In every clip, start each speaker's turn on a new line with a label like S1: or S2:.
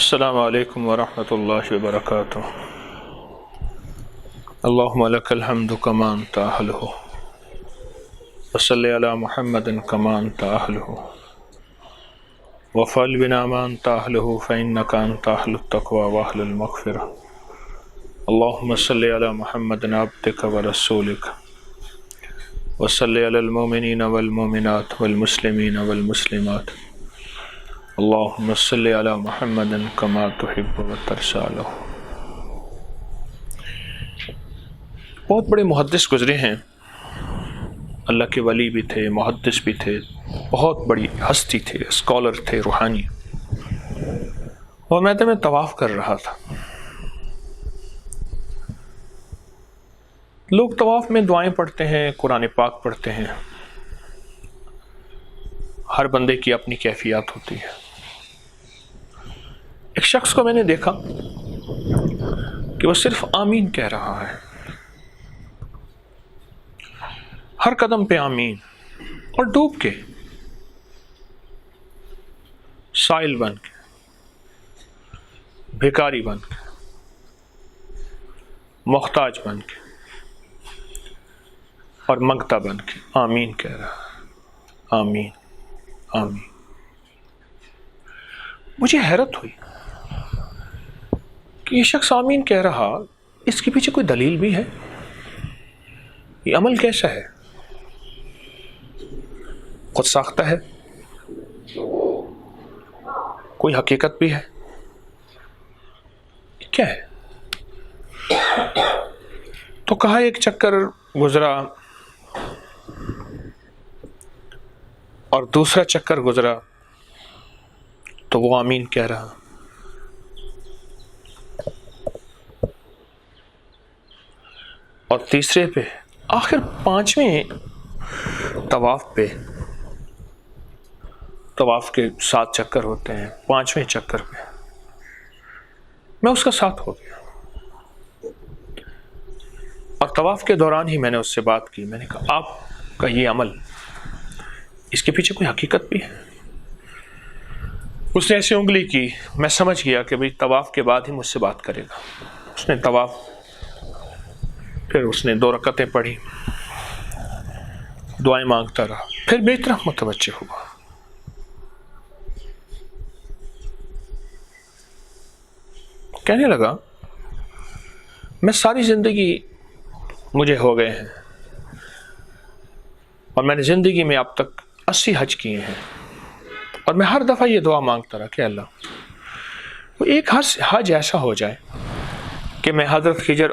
S1: السلام علیکم ورحمۃ اللہ وبرکاتہ۔ اللہم لک الحمد کما انت اہلہ وصلی علی محمد کما انت اہلہ وفعل بنا ما انت اہلہ فانک انت اہل التقوی واہل المغفرہ۔ اللہم صلی علی محمد عبدک ورسولک وصلی علی المؤمنین والمؤمنات والمسلمین والمسلمات۔ اللہم صلی علی محمد کما تحب وترضی عنہ۔ بہت بڑے محدث گزرے ہیں، اللہ کے ولی بھی تھے، محدث بھی تھے، بہت بڑی ہستی تھے، اسکالر تھے، روحانی۔ اور میں طواف کر رہا تھا۔ لوگ طواف میں دعائیں پڑھتے ہیں، قرآن پاک پڑھتے ہیں، ہر بندے کی اپنی کیفیات ہوتی ہے۔ ایک شخص کو میں نے دیکھا کہ وہ صرف آمین کہہ رہا ہے، ہر قدم پہ آمین، اور ڈوب کے، سائل بن کے، بھیکاری بن کے، محتاج بن کے اور منگتا بن کے آمین کہہ رہا ہے، آمین آمین۔ مجھے حیرت ہوئی کہ یہ شخص آمین کہہ رہا، اس کے پیچھے کوئی دلیل بھی ہے؟ یہ عمل کیسا ہے؟ خود ساختہ ہے؟ کوئی حقیقت بھی ہے؟ کیا ہے؟ تو کہا ایک چکر گزرا اور دوسرا چکر گزرا تو وہ آمین کہہ رہا، اور تیسرے پہ، آخر پانچویں طواف کے 7 چکر ہوتے ہیں، پانچویں چکر پہ میں اس کا ساتھ ہو گیا، اور طواف کے دوران ہی میں نے اس سے بات کی۔ میں نے کہا آپ کا یہ عمل، اس کے پیچھے کوئی حقیقت بھی ہے؟ اس نے ایسے انگلی کی، میں سمجھ گیا کہ بھئی طواف کے بعد ہی مجھ سے بات کرے گا۔ اس نے طواف، پھر اس نے 2 رکعتیں پڑھی، دعائیں مانگتا رہا، پھر میری طرف متوجہ ہوا۔ کہنے لگا میں ساری زندگی مجھے ہو گئے ہیں، اور میں نے زندگی میں اب تک 80 حج کیے ہیں، اور میں ہر دفعہ یہ دعا مانگتا رہا کہ اللہ وہ ایک حج ایسا ہو جائے کہ میں حضرت خضر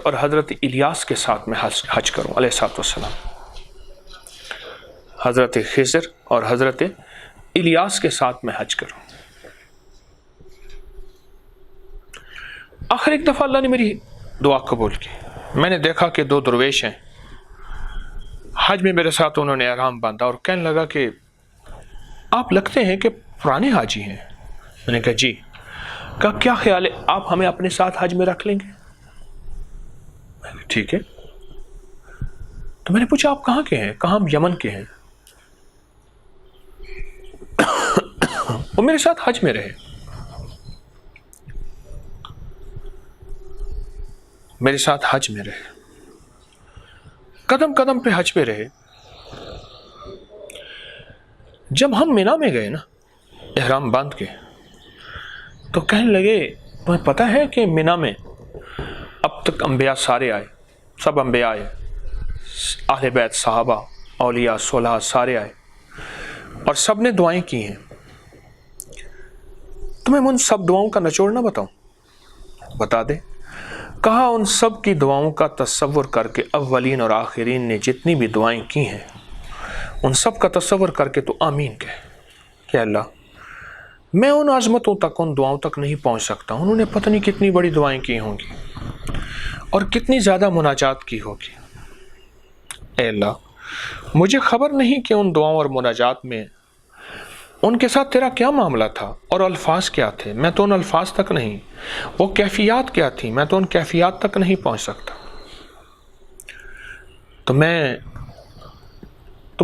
S1: اور حضرت الیاس کے ساتھ میں حج کروں علیہ الصلوۃ والسلام۔ حضرت خضر اور حضرت الیاس کے ساتھ میں حج کروں۔ آخر ایک دفعہ اللہ نے میری دعا قبول کی۔ میں نے دیکھا کہ 2 درویش ہیں، حج میں میرے ساتھ انہوں نے احرام باندھا، اور کہنے لگا کہ آپ لگتے ہیں کہ پرانے حاجی ہیں۔ میں نے کہا جی۔ کہا کیا خیال ہے آپ ہمیں اپنے ساتھ حج میں رکھ لیں گے؟ میں نے کہا ٹھیک ہے۔ تو میں نے پوچھا آپ کہاں کے ہیں؟ کہاں؟ ہم یمن کے ہیں۔ وہ میرے ساتھ حج میں رہے، میرے ساتھ حج میں رہے، قدم قدم پہ حج پہ رہے۔ جب ہم مینا میں گئے نا احرام باندھ کے، تو کہنے لگے تمہیں پتہ ہے کہ مینا میں اب تک انبیاء سارے آئے، سب انبیاء آئے، اہل بیت، صحابہ، اولیاء، صلحاء سارے آئے، اور سب نے دعائیں کی ہیں۔ تمہیں ان سب دعاؤں کا نچوڑ نہ بتاؤں؟ بتا دے۔ کہا ان سب کی دعاؤں کا تصور کر کے اولین اور آخرین نے جتنی بھی دعائیں کی ہیں ان سب کا تصور کر کے تو آمین کہے کہ اللہ میں ان عظمتوں تک، ان دعاؤں تک نہیں پہنچ سکتا، انہوں نے پتہ نہیں کتنی بڑی دعائیں کی ہوں گی اور کتنی زیادہ مناجات کی ہوگی۔ اے اللہ مجھے خبر نہیں کہ ان دعاؤں اور مناجات میں ان کے ساتھ تیرا کیا معاملہ تھا اور الفاظ کیا تھے، میں تو ان الفاظ تک نہیں، وہ کیفیات کیا تھی، میں تو ان کیفیات تک نہیں پہنچ سکتا۔ تو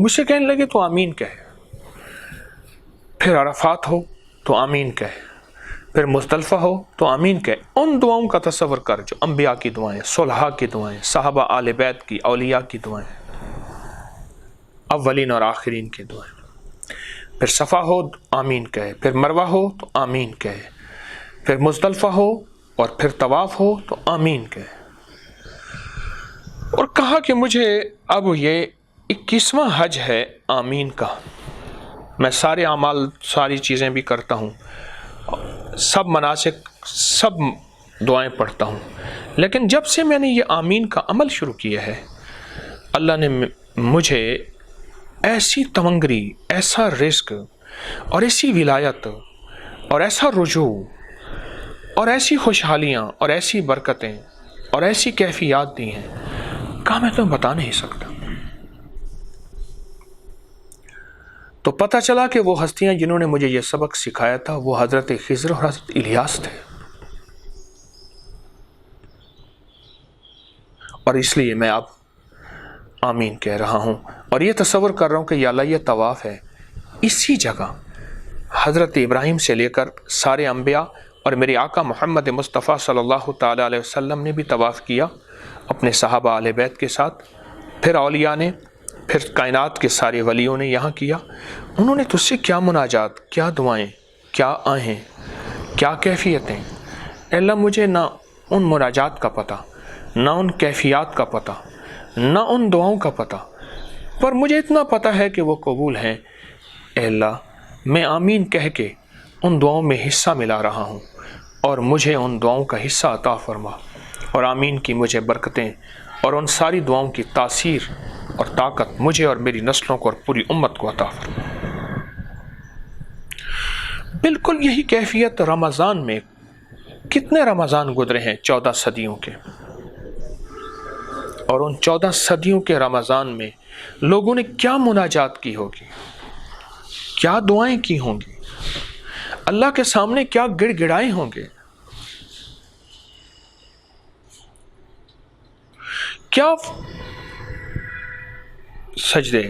S1: مجھ سے کہنے لگے تو آمین کہے، پھر عرفات ہو تو آمین کہے، پھر مزدلفہ ہو تو آمین کہے۔ ان دعاؤں کا تصور کر جو انبیاء کی دعائیں، صلحاء کی دعائیں، صحابہ آل بیت کی، اولیاء کی دعائیں، اولین اور آخرین کی دعائیں۔ پھر صفا ہو آمین کہے، پھر مروہ ہو تو آمین کہے، پھر مزدلفہ ہو اور پھر طواف ہو تو آمین کہے۔ اور کہا کہ مجھے اب یہ 21واں حج ہے آمین کا، میں سارے اعمال، ساری چیزیں بھی کرتا ہوں، سب مناسک، سب دعائیں پڑھتا ہوں، لیکن جب سے میں نے یہ آمین کا عمل شروع کیا ہے، اللہ نے مجھے ایسی تمنگری، ایسا رزق اور ایسی ولایت اور ایسا رجوع اور ایسی خوشحالیاں اور ایسی برکتیں اور ایسی کیفیات دی ہیں کہ میں تمہیں بتا نہیں سکتا۔ تو پتہ چلا کہ وہ ہستیاں جنہوں نے مجھے یہ سبق سکھایا تھا وہ حضرت خضر اور حضرت الیاس تھے، اور اس لیے میں اب آمین کہہ رہا ہوں اور یہ تصور کر رہا ہوں کہ یا اللہ یہ طواف ہے، اسی جگہ حضرت ابراہیم سے لے کر سارے انبیاء اور میرے آقا محمد مصطفیٰ صلی اللہ تعالیٰ علیہ وسلم نے بھی طواف کیا اپنے صحابہ اہل بیت کے ساتھ، پھر اولیاء نے، پھر کائنات کے سارے ولیوں نے یہاں کیا۔ انہوں نے تجھ سے کیا مناجات، کیا دعائیں، کیا آہیں، کیا کیفیتیں۔ اے اللہ مجھے نہ ان مناجات کا پتہ، نہ ان کیفیات کا پتہ، نہ ان دعاؤں کا پتہ، پر مجھے اتنا پتہ ہے کہ وہ قبول ہیں۔ اے اللہ میں آمین کہہ کے ان دعاؤں میں حصہ ملا رہا ہوں اور مجھے ان دعاؤں کا حصہ عطا فرما، اور آمین کی مجھے برکتیں اور ان ساری دعاؤں کی تاثیر اور طاقت مجھے اور میری نسلوں کو اور پوری امت کو عطا فرما۔ بالکل یہی کیفیت رمضان میں، کتنے رمضان گزرے ہیں 14 صدیوں کے، اور ان 14 صدیوں کے رمضان میں لوگوں نے کیا مناجات کی ہوگی، کیا دعائیں کی ہوں گی، اللہ کے سامنے کیا گڑ گڑائے ہوں گے، کیا سجدے،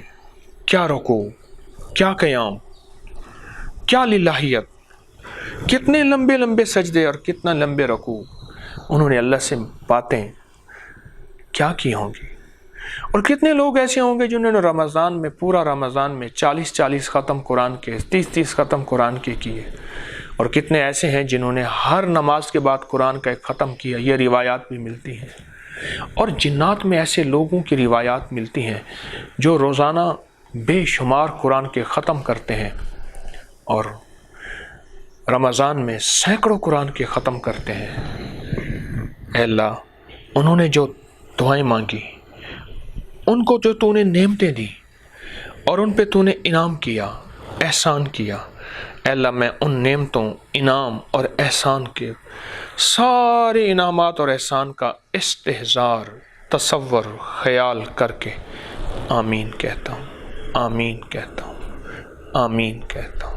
S1: کیا رکوع، کیا قیام، کیا للہیت، کتنے لمبے لمبے سجدے اور کتنا لمبے رکوع انہوں نے اللہ سے باتیں کیا کی ہوں گی۔ اور کتنے لوگ ایسے ہوں گے جنہوں نے رمضان میں، پورا رمضان میں 40 ختم قرآن کے، 30 ختم قرآن کے کیے، اور کتنے ایسے ہیں جنہوں نے ہر نماز کے بعد قرآن کا ایک ختم کیا۔ یہ روایات بھی ملتی ہیں، اور جنات میں ایسے لوگوں کی روایات ملتی ہیں جو روزانہ بے شمار قرآن کے ختم کرتے ہیں، اور رمضان میں سینکڑوں قرآن کے ختم کرتے ہیں۔ اے اللہ انہوں نے جو دعائیں مانگی، ان کو جو تو نے نعمتیں دی اور ان پہ تو نے انعام کیا، احسان کیا، اے اللہ میں ان نعمتوں، انعام اور احسان کے سارے انعامات اور احسان کا استحضار، تصور، خیال کر کے آمین کہتا ہوں، آمین کہتا ہوں، آمین کہتا ہوں۔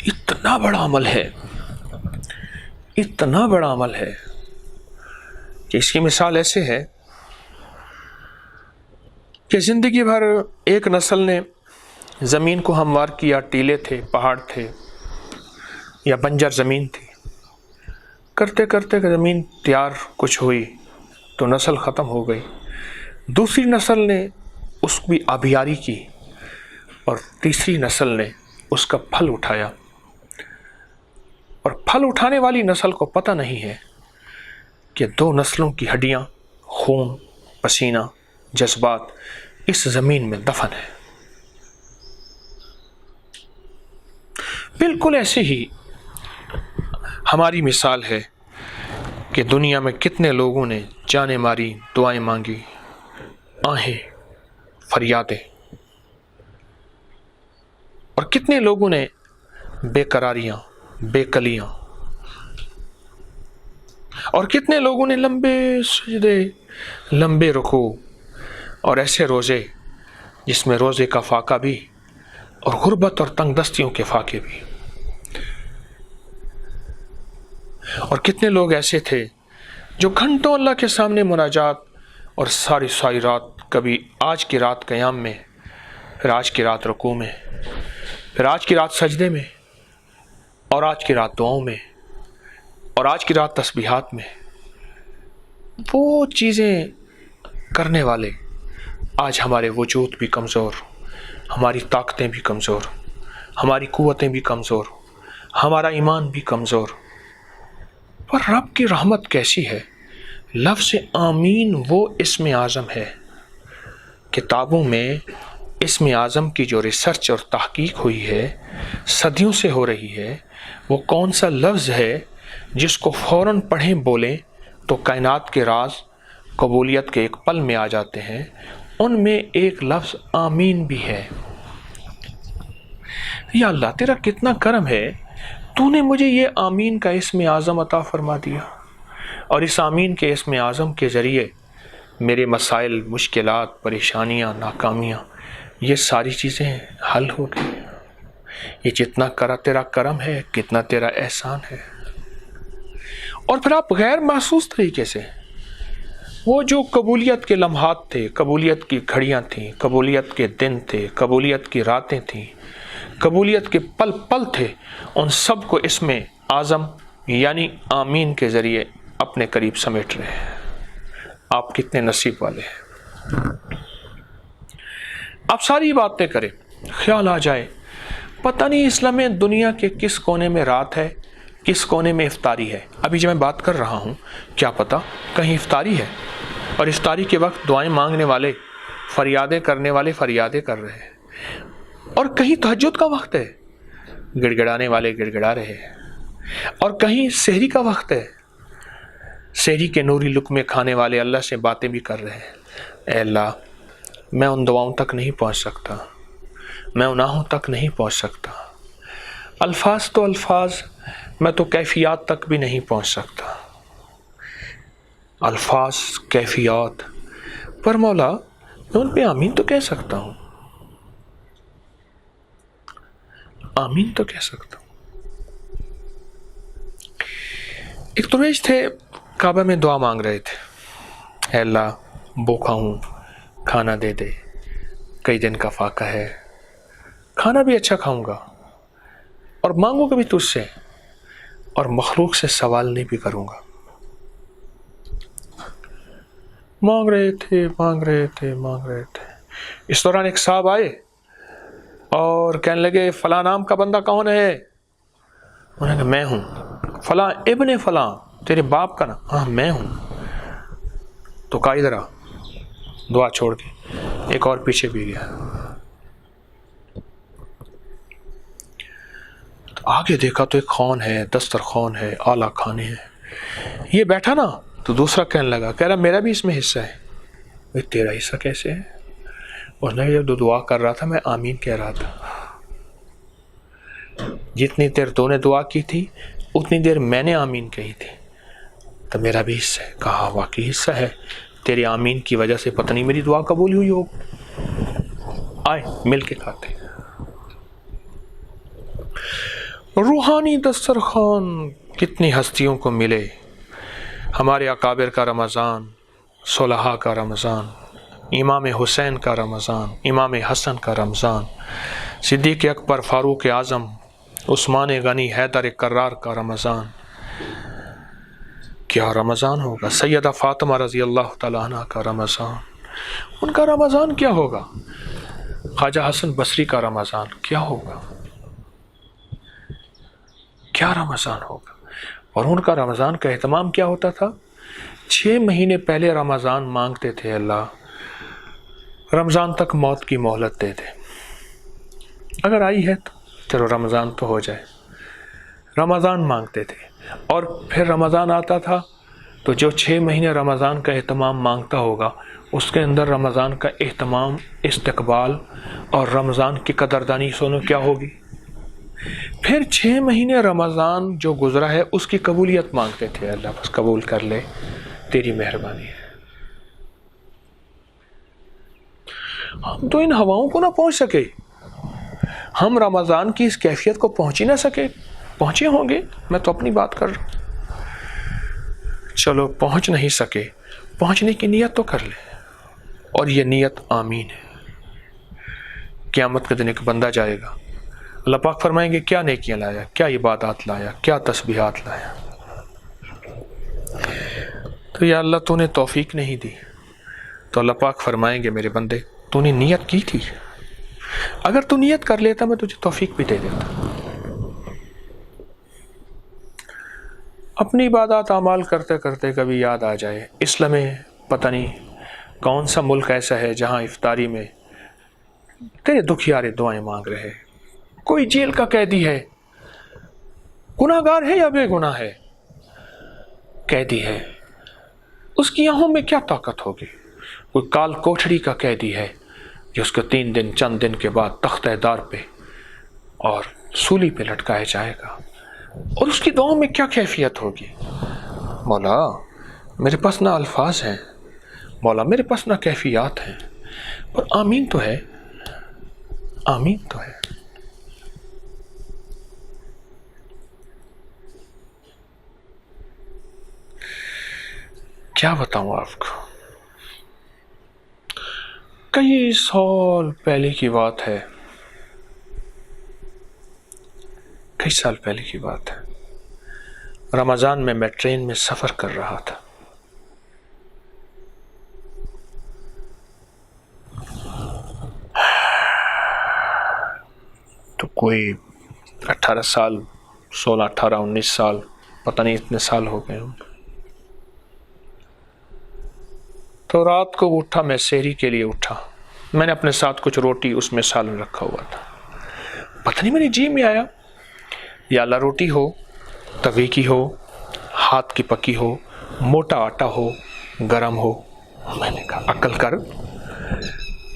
S1: اتنا بڑا عمل ہے، اتنا بڑا عمل ہے کہ اس کی مثال ایسے ہے کہ زندگی بھر ایک نسل نے زمین کو ہموار کیا، ٹیلے تھے، پہاڑ تھے یا بنجر زمین تھی، کرتے کرتے زمین تیار کچھ ہوئی تو نسل ختم ہو گئی، دوسری نسل نے اس کی آبیاری کی اور تیسری نسل نے اس کا پھل اٹھایا، اور پھل اٹھانے والی نسل کو پتہ نہیں ہے کہ دو نسلوں کی ہڈیاں، خون، پسینہ، جذبات اس زمین میں دفن ہے۔ بالکل ایسے ہی ہماری مثال ہے کہ دنیا میں کتنے لوگوں نے جانیں ماری، دعائیں مانگی، آہیں، فریادیں، اور کتنے لوگوں نے بے قراریاں، بے کلیاں، اور کتنے لوگوں نے لمبے سجدے، لمبے رکوع اور ایسے روزے جس میں روزے کا فاقہ بھی اور غربت اور تنگ دستیوں کے فاقے بھی، اور کتنے لوگ ایسے تھے جو گھنٹوں اللہ کے سامنے مناجات اور ساری رات، کبھی آج کی رات قیام میں، پھر آج کی رات رکوع میں، پھر آج کی رات سجدے میں، اور آج کی رات دعاؤں میں اور آج کی رات تسبیحات میں وہ چیزیں کرنے والے آج ہمارے وجود بھی کمزور، ہماری طاقتیں بھی کمزور، ہماری قوتیں بھی کمزور، ہمارا ایمان بھی کمزور، پر رب کی رحمت کیسی ہے۔ لفظ آمین وہ اسم اعظم ہے۔ کتابوں میں اسم اعظم کی جو ریسرچ اور تحقیق ہوئی ہے، صدیوں سے ہو رہی ہے، وہ کون سا لفظ ہے جس کو فوراً پڑھیں بولیں تو کائنات کے راز قبولیت کے ایک پل میں آ جاتے ہیں۔ ان میں ایک لفظ آمین بھی ہے۔ یا اللہ تیرا کتنا کرم ہے، تو نے مجھے یہ آمین کا اسم اعظم عطا فرما دیا، اور اس آمین کے اسم اعظم کے ذریعے میرے مسائل، مشکلات، پریشانیاں، ناکامیاں، یہ ساری چیزیں حل ہو گئی۔ یہ جتنا تیرا کرم ہے، کتنا تیرا احسان ہے۔ اور پھر آپ غیر محسوس طریقے سے وہ جو قبولیت کے لمحات تھے، قبولیت کی گھڑیاں تھیں، قبولیت کے دن تھے، قبولیت کی راتیں تھیں، قبولیت کے پل پل تھے، ان سب کو اسم اعظم یعنی آمین کے ذریعے اپنے قریب سمیٹ رہے ہیں۔ آپ کتنے نصیب والے ہیں۔ آپ ساری باتیں کریں، خیال آ جائے پتہ نہیں اسلام میں دنیا کے کس کونے میں رات ہے، کس کونے میں افطاری ہے۔ ابھی جب میں بات کر رہا ہوں کیا پتہ کہیں افطاری ہے، اور افطاری کے وقت دعائیں مانگنے والے، فریادیں کرنے والے فریادیں کر رہے ہیں، اور کہیں تہجد کا وقت ہے، گڑگڑانے والے گڑگڑا رہے ہیں، اور کہیں سحری کا وقت ہے، سحری کے نوری لقمے کھانے والے اللہ سے باتیں بھی کر رہے ہیں۔ اے اللہ، میں ان دعاؤں تک نہیں پہنچ سکتا، میں ان آہوں تک نہیں پہنچ سکتا، الفاظ تو الفاظ، میں تو کیفیات تک بھی نہیں پہنچ سکتا۔ الفاظ، کیفیات، پر مولا میں ان پہ آمین تو کہہ سکتا ہوں، آمین تو کہہ سکتا ہوں۔ ایک درویش تھے، کعبہ میں دعا مانگ رہے تھے، اے اللہ بھوکا ہوں، کھانا دے دے، کئی دن کا فاقہ ہے، کھانا بھی اچھا کھاؤں گا، اور مانگوں گا بھی تجھ سے، اور مخلوق سے سوال نہیں بھی کروں گا۔ مانگ رہے تھے۔ اس دوران ایک صاحب آئے اور کہنے لگے فلاں نام کا بندہ کون ہے؟ انہوں نے کہا میں ہوں۔ فلاں ابن فلاں، تیرے باپ کا نام؟ ہاں میں ہوں۔ تو کہا ادھر آ، دعا چھوڑ کے ایک اور پیچھے بھی گیا، آگے دیکھا تو ایک خوان ہے، دسترخوان ہے، اعلیٰ کھانے ہیں، یہ بیٹھا نا تو دوسرا کہنے لگا، کہہ رہا میرا بھی اس میں حصہ ہے۔ بھائی تیرا حصہ کیسے ہے؟ اس نے جب دعا کر رہا تھا میں آمین کہہ رہا تھا، جتنی دیر تو نے دعا کی تھی اتنی دیر میں نے آمین کہی تھی، تو میرا بھی حصہ ہے۔ کہا واقعی حصہ ہے، تیری آمین کی وجہ سے پتہ نہیں میری دعا قبول ہوئی ہو۔ آئے مل کے کھاتے۔ روحانی دسترخوان کتنی ہستیوں کو ملے، ہمارے اکابر کا رمضان، صلحاء کا رمضان، امام حسین کا رمضان، امام حسن کا رمضان، صدیق اکبر، فاروق اعظم، عثمان غنی، حیدر کرار کا رمضان، کیا رمضان ہوگا۔ سیدہ فاطمہ رضی اللہ تعالیٰ عنہ کا رمضان، ان کا رمضان کیا ہوگا۔ خواجہ حسن بصری کا رمضان کیا ہوگا، کیا رمضان ہوگا۔ اور ان کا رمضان کا اہتمام کیا ہوتا تھا، 6 مہینے پہلے رمضان مانگتے تھے، اللہ رمضان تک موت کی مہلت دے دے، اگر آئی ہے تو چلو رمضان تو ہو جائے۔ رمضان مانگتے تھے، اور پھر رمضان آتا تھا تو جو 6 مہینے رمضان کا اہتمام مانگتا ہوگا اس کے اندر رمضان کا اہتمام، استقبال اور رمضان کی قدردانی سونو کیا ہوگی۔ پھر 6 مہینے رمضان جو گزرا ہے اس کی قبولیت مانگتے تھے، اللہ بس قبول کر لے، تیری مہربانی ہے۔ ہم تو ان ہواؤں کو نہ پہنچ سکے، ہم رمضان کی اس کیفیت کو پہنچ ہی نہ سکے، پہنچے ہوں گے، میں تو اپنی بات کر رہا ہوں، چلو پہنچ نہیں سکے، پہنچنے کی نیت تو کر لے، اور یہ نیت آمین ہے۔ قیامت کے دن ایک بندہ جائے گا، اللہ پاک فرمائیں گے کیا نیکیاں لایا، کیا عبادات لایا، کیا تسبیحات لایا؟ تو یا اللہ تو نے توفیق نہیں دی. تو اللہ پاک فرمائیں گے میرے بندے تو نے نیت کی تھی، اگر تو نیت کر لیتا میں تجھے توفیق بھی دے دیتا. اپنی عبادات اعمال کرتے کرتے کبھی یاد آ جائے اسلام میں پتہ نہیں کون سا ملک ایسا ہے جہاں افطاری میں تیرے دکھیارے دعائیں مانگ رہے، کوئی جیل کا قیدی ہے، گناہ گار ہے یا بے گناہ ہے، قیدی ہے، اس کی آنکھوں میں کیا طاقت ہوگی؟ کوئی کال کوٹھڑی کا قیدی ہے جس کو 3 دن چند دن کے بعد تختہ دار پہ اور سولی پہ لٹکایا جائے گا، اور اس کی دعاؤں میں کیا کیفیت ہوگی؟ مولا میرے پاس نہ الفاظ ہیں، مولا میرے پاس نہ کیفیات ہیں، پر آمین تو ہے، آمین تو ہے. کیا بتاؤں آپ کو، کئی سال پہلے کی بات ہے، کئی سال پہلے کی بات ہے. رمضان میں ٹرین میں سفر کر رہا تھا. تو کوئی 18 سال 16 18 19 سال پتہ نہیں اتنے سال ہو گئے ہوں. تو رات کو اٹھا، میں سحری کے لیے اٹھا، میں نے اپنے ساتھ کچھ روٹی اس میں سالن رکھا ہوا تھا. پتہ نہیں میری جی میں آیا یا اللہ روٹی ہو، توے کی ہو، ہاتھ کی پکی ہو، موٹا آٹا ہو، گرم ہو. میں نے کہا عقل کر،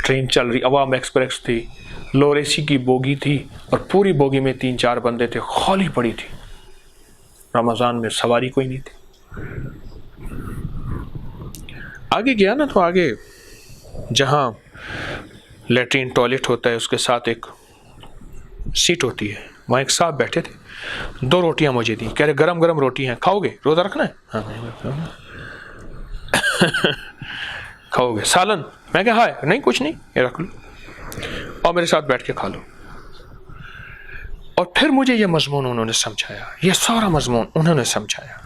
S1: ٹرین چل رہی، عوام ایکسپریس تھی، لوور اے سی کی بوگی تھی اور پوری بوگی میں 3-4 بندے تھے، خالی پڑی تھی. رمضان میں سواری کوئی نہیں تھی. آگے گیا نا تو آگے جہاں لیٹرین ٹوائلٹ ہوتا ہے اس کے ساتھ ایک سیٹ ہوتی ہے، وہاں ایک صاحب بیٹھے تھے. 2 روٹیاں مجھے دی، کہہ رہے گرم گرم روٹی ہیں، کھاؤ گے؟ روزہ رکھنا ہے؟ ہاں. کھاؤ گے؟ سالن؟ میں کہا ہائے نہیں کچھ نہیں، یہ رکھ لو اور میرے ساتھ بیٹھ کے کھا لو. اور پھر مجھے یہ مضمون انہوں نے سمجھایا، یہ سارا مضمون انہوں نے سمجھایا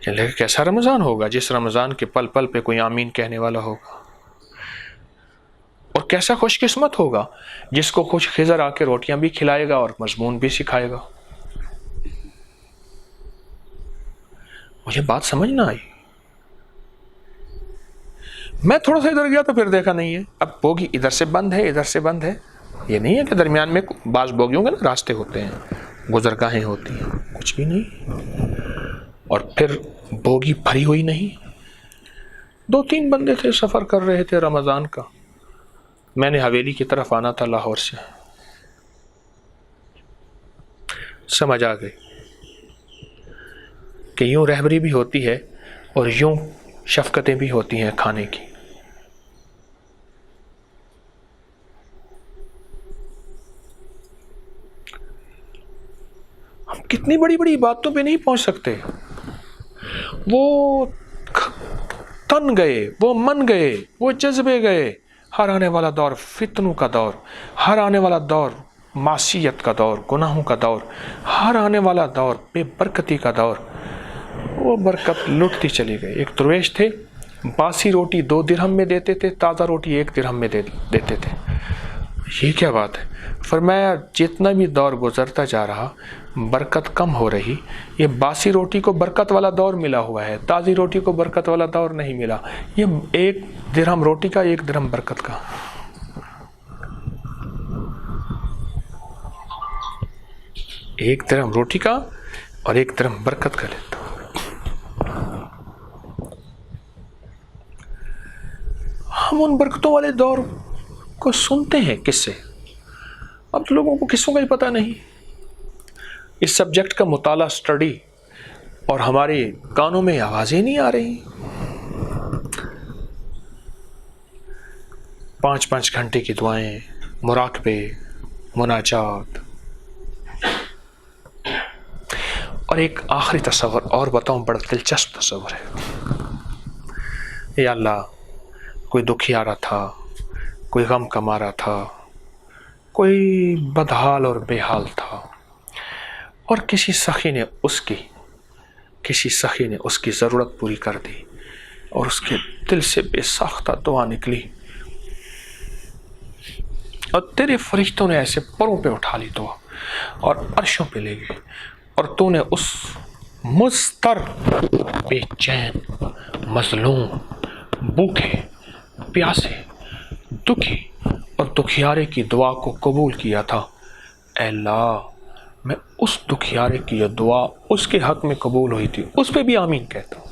S1: کہ کیسا رمضان ہوگا جس رمضان کے پل پل پہ کوئی آمین کہنے والا ہوگا، اور کیسا خوش قسمت ہوگا جس کو کچھ خضر آ کے روٹیاں بھی کھلائے گا اور مضمون بھی سکھائے گا. مجھے بات سمجھ نہ آئی. میں تھوڑا سا ادھر گیا تو پھر دیکھا نہیں ہے. اب بوگی ادھر سے بند ہے، ادھر سے بند ہے، یہ نہیں ہے کہ درمیان میں بعض بوگیوں کے نا راستے ہوتے ہیں، گزرگاہیں ہوتی ہیں، کچھ بھی نہیں. اور پھر بوگی بھری ہوئی نہیں. 2-3 بندے تھے، سفر کر رہے تھے رمضان کا. میں نے حویلی کی طرف آنا تھا لاہور سے. سمجھ آ گئی کہ یوں رہبری بھی ہوتی ہے اور یوں شفقتیں بھی ہوتی ہیں کھانے کی. ہم کتنی بڑی بڑی باتوں پہ نہیں پہنچ سکتے. وہ تن گئے، وہ من گئے، وہ جذبے گئے. ہر آنے والا دور فتنوں کا دور، ہر آنے والا دور معصیت کا دور، گناہوں کا دور، ہر آنے والا دور بے برکتی کا دور. وہ برکت لٹتی چلی گئی. ایک درویش تھے، باسی روٹی 2 درہم میں دیتے تھے، تازہ روٹی 1 درہم میں دیتے تھے. یہ کیا بات ہے؟ فرمایا جتنا بھی دور گزرتا جا رہا برکت کم ہو رہی. یہ باسی روٹی کو برکت والا دور ملا ہوا ہے، تازی روٹی کو برکت والا دور نہیں ملا. یہ 1 درہم روٹی کا، 1 درہم برکت کا. ایک درہم روٹی کا اور 1 درہم برکت کا لیتا. ہم ان برکتوں والے دور کو سنتے ہیں قصے، اب لوگوں کو قصوں کا ہی پتہ نہیں. اس سبجیکٹ کا مطالعہ، سٹڈی، اور ہمارے کانوں میں آوازیں نہیں آ رہی. 5-5 گھنٹے کی دعائیں، مراقبے، مناجات. اور ایک آخری تصور اور بتاؤں، بڑا دلچسپ تصور ہے. یا اللہ کوئی دکھی آ رہا تھا، کوئی غم کما رہا تھا، کوئی بدحال اور بے حال تھا، اور کسی سخی نے اس کی ضرورت پوری کر دی، اور اس کے دل سے بے ساختہ دعا نکلی، اور تیرے فرشتوں نے ایسے پروں پہ اٹھا لی دعا اور عرشوں پہ لے گئے، اور تو نے اس مضطر، بے چین، مظلوم، بھوکے، پیاسے، دکھی اور دکھیارے کی دعا کو قبول کیا تھا۔ اے اللہ، میں اس دکھیارے کی یہ دعا اس کے حق میں قبول ہوئی تھی، اس پہ بھی آمین کہتا ہوں۔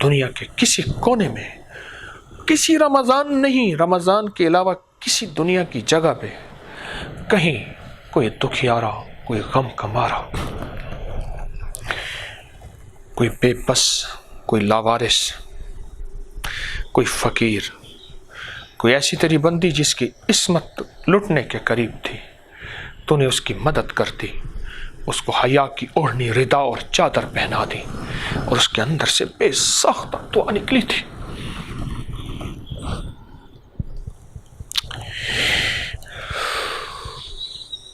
S1: دنیا کے کسی کونے میں، کسی رمضان نہیں، رمضان کے علاوہ کسی دنیا کی جگہ پہ کہیں کوئی دکھیارا، کوئی غم کا مارا، کوئی بے بس، کوئی لاوارث، کوئی فقیر، کوئی ایسی تیری بندی جس کی عصمت لٹنے کے قریب تھی، تو نے اس کی مدد کر دی، اس کو حیا کی اوڑھنی، ردا اور چادر پہنا دی، اور اس کے اندر سے بے ساختہ دعا نکلی تھی۔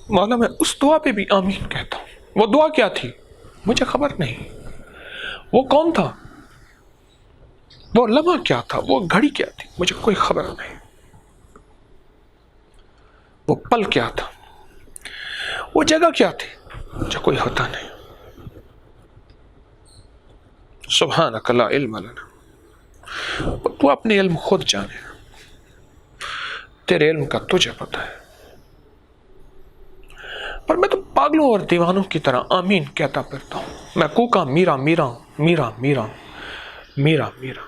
S1: مولا، میں اس دعا پہ بھی آمین کہتا ہوں۔ وہ دعا کیا تھی مجھے خبر نہیں، وہ کون تھا، وہ لمحہ کیا تھا، وہ گھڑی کیا تھی، مجھے کوئی خبر نہیں، وہ پل کیا تھا، وہ جگہ کیا تھی، مجھے کوئی ہوتا نہیں۔ سبحانک لا علم لنا، تو اپنے علم خود جانے، تیرے علم کا تجھے پتہ ہے، پر میں تو پاگلوں اور دیوانوں کی طرح آمین کہتا پھرتا ہوں۔ میں کوکا میرا میرا میرا میرا میرا میرا،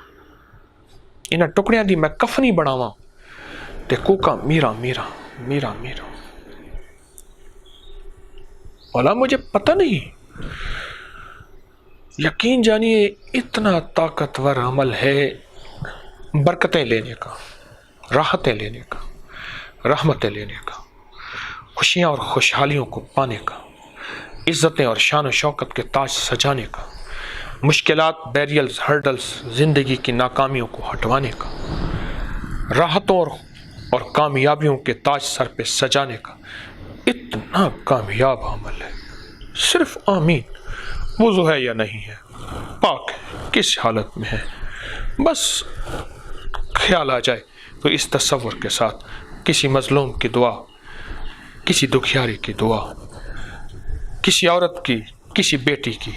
S1: انہیں ٹکڑیاں دی میں کفنی بناواں تے کوکا میرا میرا میرا میرا۔ مولا، مجھے پتہ نہیں، یقین جانیے اتنا طاقتور عمل ہے برکتیں لینے کا، راحتیں لینے کا، رحمتیں لینے کا، خوشیاں اور خوشحالیوں کو پانے کا، عزتیں اور شان و شوکت کے تاج سجانے کا، مشکلات، بیریلز، ہرڈلز، زندگی کی ناکامیوں کو ہٹوانے کا، راحتوں اور کامیابیوں کے تاج سر پہ سجانے کا اتنا کامیاب عمل ہے۔ صرف آمین، وضو ہے یا نہیں ہے، پاک ہے، کس حالت میں ہے، بس خیال آ جائے تو اس تصور کے ساتھ کسی مظلوم کی دعا، کسی دکھیاری کی دعا، کسی عورت کی، کسی بیٹی کی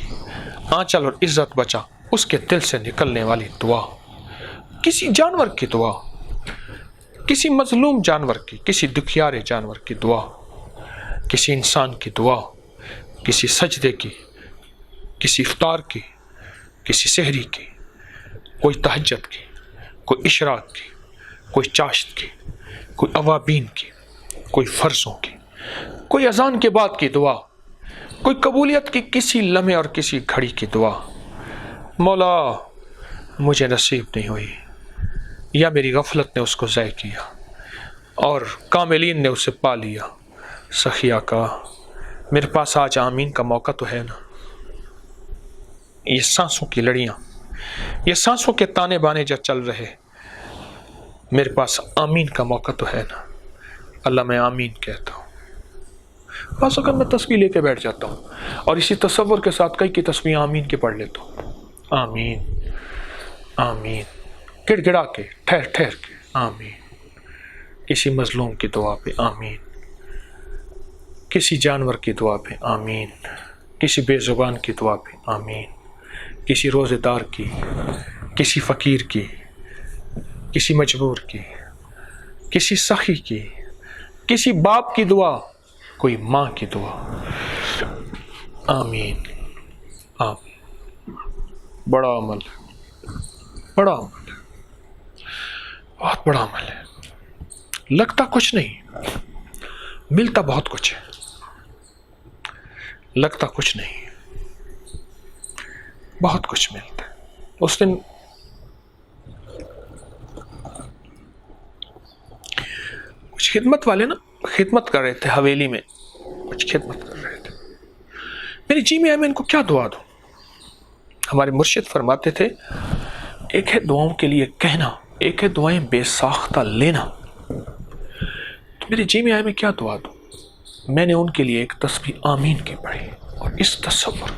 S1: آنچل اور عزت بچا اس کے دل سے نکلنے والی دعا، کسی جانور کی دعا، کسی مظلوم جانور کی، کسی دکھیارے جانور کی دعا، کسی انسان کی دعا، کسی سجدے کی، کسی افطار کی، کسی سحری کی، کوئی تہجد کی، کوئی اشراق کی، کوئی چاشت کی، کوئی اوابین کی، کوئی فرضوں کی، کوئی اذان کے بعد کی دعا، کوئی قبولیت کی کسی لمحے اور کسی گھڑی کی دعا۔ مولا، مجھے نصیب نہیں ہوئی، یا میری غفلت نے اس کو ضائع کیا اور کاملین نے اسے پا لیا۔ سخیا کا میرے پاس آج آمین کا موقع تو ہے نا، یہ سانسوں کی لڑیاں، یہ سانسوں کے تانے بانے جو چل رہے، میرے پاس آمین کا موقع تو ہے نا۔ اللہ، میں آمین کہتا ہوں۔ بس اگر میں تسبیح لے کے بیٹھ جاتا ہوں اور اسی تصور کے ساتھ کئی کی تسبیح آمین کے پڑھ لیتا ہوں، آمین آمین، گڑ گڑا کے، ٹھہر ٹھہر کے، آمین، کسی مظلوم کی دعا پہ آمین، کسی جانور کی دعا پہ آمین، کسی بے زبان کی دعا پہ آمین، کسی روزے دار کی، کسی فقیر کی، کسی مجبور کی، کسی سخی کی، کسی باپ کی دعا، کوئی ماں کی دعا، آمین آمین۔ بڑا عمل ہے، بڑا عمل ہے، بہت بڑا عمل ہے۔ لگتا کچھ نہیں، ملتا بہت کچھ ہے۔ لگتا کچھ نہیں، بہت کچھ ملتا ہے۔ اس دن کچھ خدمت والے نا خدمت کر رہے تھے، حویلی میں کچھ خدمت کر رہے تھے۔ میری جی میں ان کو کیا دعا دوں؟ ہمارے مرشد فرماتے تھے، ایک ہے دعاؤں کے لیے کہنا ایک ہے دعائیں بے ساختہ لینا. تو میرے جی میں آئے میں کیا دعا دوں. میں نے ان کے لیے ایک تسبیح آمین کی پڑھی اور اس تصور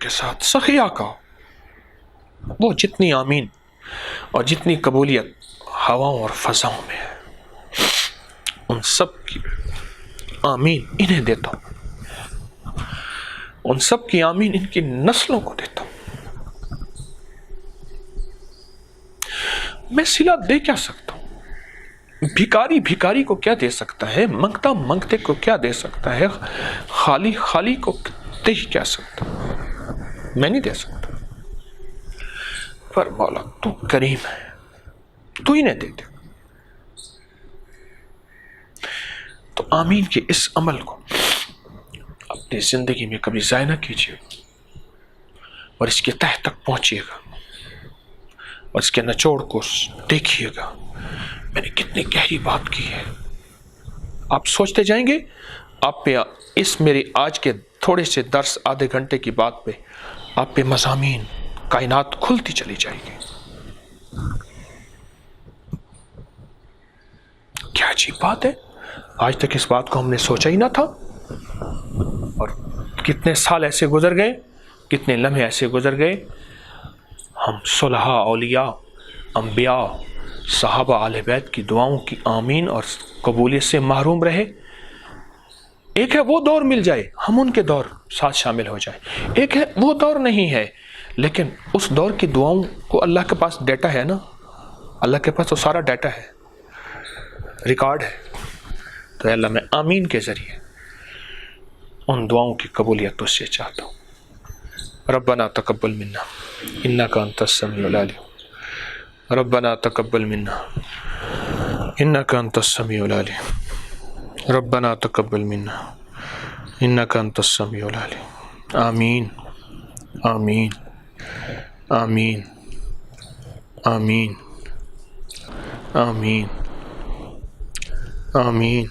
S1: کے ساتھ سخیہ کا وہ جتنی آمین اور جتنی قبولیت ہواؤں اور فضاؤں میں ہے ان سب کی آمین انہیں دیتا ہوں. ان سب کی آمین ان کی نسلوں کو دیتا ہوں. میں صلہ دے کیا سکتا ہوں. بھکاری بھکاری کو کیا دے سکتا ہے. منگتا منگتے کو کیا دے سکتا ہے. خالی خالی کو دے ہی کیا سکتا. میں نہیں دے سکتا. پر مولا تو کریم ہے, تو انہیں دے دے. تو آمین کے اس عمل کو اپنی زندگی میں کبھی ضائع نہ کیجیے اور اس کے تہ تک پہنچیے گا اور اس کے نچوڑ کو دیکھیے گا. میں نے کتنی گہری بات کی ہے. آپ سوچتے جائیں گے. آپ پہ اس میرے آج کے تھوڑے سے درس آدھے گھنٹے کی بات پہ آپ پہ مضامین کائنات کھلتی چلی جائے گی. کیا عجیب بات ہے. آج تک اس بات کو ہم نے سوچا ہی نہ تھا. اور کتنے سال ایسے گزر گئے, کتنے لمحے ایسے گزر گئے. ہم صلحاء, اولیاء, انبیاء, صحابہ, اہل بیت کی دعاؤں کی آمین اور قبولیت سے محروم رہے. ایک ہے وہ دور مل جائے ہم ان کے دور ساتھ شامل ہو جائیں. ایک ہے وہ دور نہیں ہے لیکن اس دور کی دعاؤں کو اللہ کے پاس ڈیٹا ہے نا. اللہ کے پاس تو سارا ڈیٹا ہے, ریکارڈ ہے. تو اللہ میں آمین کے ذریعے ان دعاؤں کی قبولیت اس سے چاہتا ہوں. ربنا تقبل منا انک انت السمیع العلیم. ربنا تقبل منا انک انت السمیع العلیم. ربنا تقبل منا انک انت السمیع العلیم. آمین آمین آمین آمین آمین آمین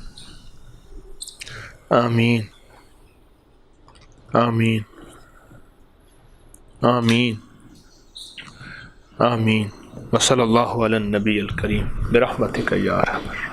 S1: آمین آمین آمین آمین. وصلی اللہ علی النبی الکریم برحمتک یا ارحم الراحمین.